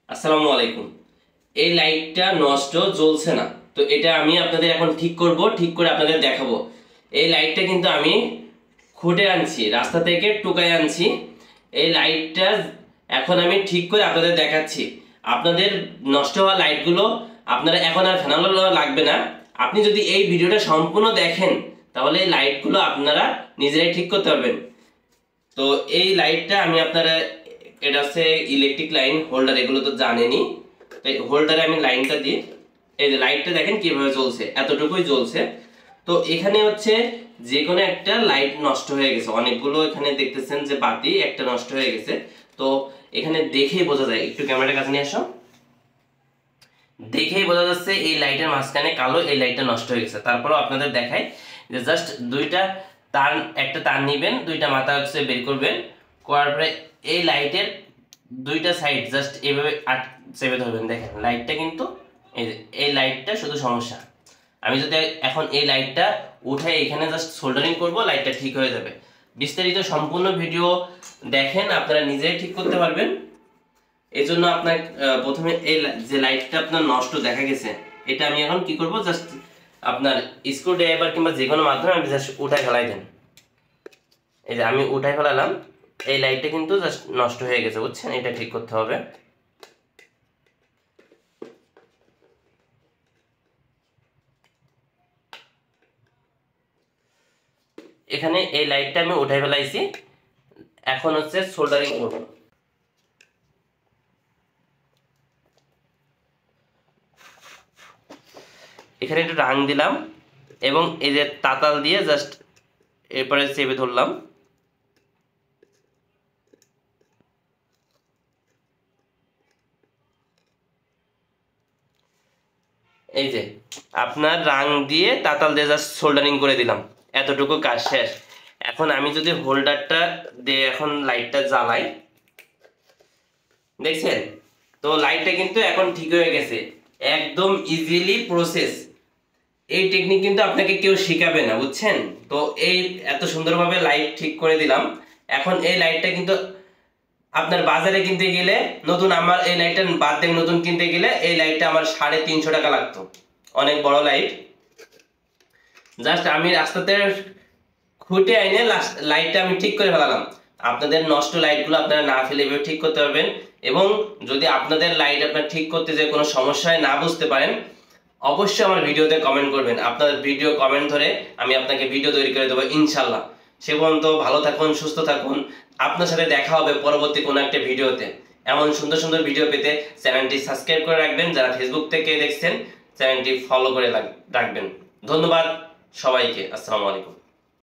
আসসালামু আলাইকুম। এই লাইটটা নষ্ট, জ্বলছে না। তো এটা আমি আপনাদের এখন ঠিক করব, ঠিক করে আপনাদের দেখাবো। এই লাইটটা কিন্তু আমি খুঁটে আনছি, রাস্তা থেকে টুকাই আনছি। এই লাইটটা এখন আমি ঠিক করে আপনাদের দেখাচ্ছি। আপনাদের নষ্ট হওয়া লাইটগুলো আপনারা এখন আর ফেনানো লাগবে না। আপনি যদি এই ভিডিওটা সম্পূর্ণ দেখেন তাহলে এই লাইটগুলো আপনারা নিজেরাই ঠিক করতে পারবেন। তো এই লাইটটা আমি আপনারা, এটা হচ্ছে ইলেকট্রিক লাইন হোল্ডার, এগুলো তো জানেনই। তাই হোল্ডারে আমি লাইনটা দিই। এই যে লাইটটা দেখেন কিভাবে জ্বলছে, এতটুকুই জ্বলছে। তো এখানে হচ্ছে যে কোনো একটা লাইট নষ্ট হয়ে গেছে, অনেকগুলো এখানে দেখতেছেন যে বাতি একটা নষ্ট হয়ে গেছে। তো এখানে দেখেই বোঝা যায়, একটু ক্যামেরার কাছে নিয়ে আসো, দেখেই বোঝা যাচ্ছে এই লাইটের মাঝখানে কালো, এই লাইটটা নষ্ট হয়ে গেছে। তারপরেও আপনাদের দেখায় যে জাস্ট দুইটা তার, একটা তার নিবেন, দুইটা মাথা হচ্ছে বের করবেন, করার পরে এই লাইটের দুইটা সাইড জাস্ট এইভাবে চেপে ধরবেন। দেখেন লাইটটা কিন্তু এই যে এই লাইটটা শুধু সমস্যা। আমি যদি এখন এই লাইটটা উঠাই এখানে জাস্ট সোল্ডারিং করব, লাইটটা ঠিক হয়ে যাবে। বিস্তারিত সম্পূর্ণ ভিডিও দেখেন, আপনারা নিজেই ঠিক করতে পারবেন। এই জন্য আপনার প্রথমে এই যে লাইটটা আপনার নষ্ট দেখা গেছে, এটা আমি এখন কি করব, জাস্ট আপনার স্ক্রু ড্রাইভার কিংবা যে কোনো মাধ্যমে আমি জাস্ট উঠাই ফেলাই দেন। এই যে আমি উঠাই ফেলালাম, এই লাইটটা কিন্তু জাস্ট নষ্ট হয়ে গেছে, বুঝছেন? এটা ঠিক করতে হবে। এখানে এই লাইটটা আমি উঠাই ফেলাইছি, এখন হচ্ছে সোল্ডারিং করব। এখানে একটু রাং দিলাম এবং এই যে তাতাল দিয়ে জাস্ট এরপরে চেপে ধরলাম। এই যে আপনার রাং দিয়ে তাতাল দিয়ে জাস্ট সোল্ডারিং করে দিলাম, এতটুকু কাজ শেষ। এখন আমি যদি হোল্ডারটা দিয়ে এখন লাইটটা জ্বালাই, দেখছেন তো লাইটটা কিন্তু এখন ঠিক হয়ে গেছে, একদম ইজিলি প্রসেস। এই টেকনিক কিন্তু আপনাকে কেউ শিখাবে না, বুঝছেন? তো এই এত সুন্দরভাবে লাইট ঠিক করে দিলাম। এখন এই লাইটটা কিন্তু আপনার বাজারে কিনতে গেলে নতুন, আমার এই লাইটটা বাদ দিয়ে নতুন কিনতে গেলে এই লাইটটা আমার 350 টাকা লাগতো, অনেক বড় লাইট। জাস্ট আমি রাস্তাতে খুঁটে আইনে লাইটটা আমি ঠিক করে ফেলালাম। আপনাদের নষ্ট লাইটগুলো আপনারা না ফেলে এভাবে ঠিক করতে পারবেন। এবং যদি আপনাদের লাইট আপনার ঠিক করতে যে কোনো সমস্যায় না বুঝতে পারেন, অবশ্যই আমার ভিডিওতে কমেন্ট করবেন। আপনাদের ভিডিও কমেন্ট ধরে আমি আপনাকে ভিডিও তৈরি করে দেবো ইনশাল্লাহ। সে পর্যন্ত ভালো থাকুন, সুস্থ থাকুন। আপনার সাথে দেখা হবে পরবর্তী কোনো একটা ভিডিওতে। এমন সুন্দর সুন্দর ভিডিও পেতে চ্যানেলটি সাবস্ক্রাইব করে রাখবেন। যারা ফেসবুক থেকে দেখছেন চ্যানেলটি ফলো করে রাখবেন। ধন্যবাদ সবাইকে। আসসালামু আলাইকুম।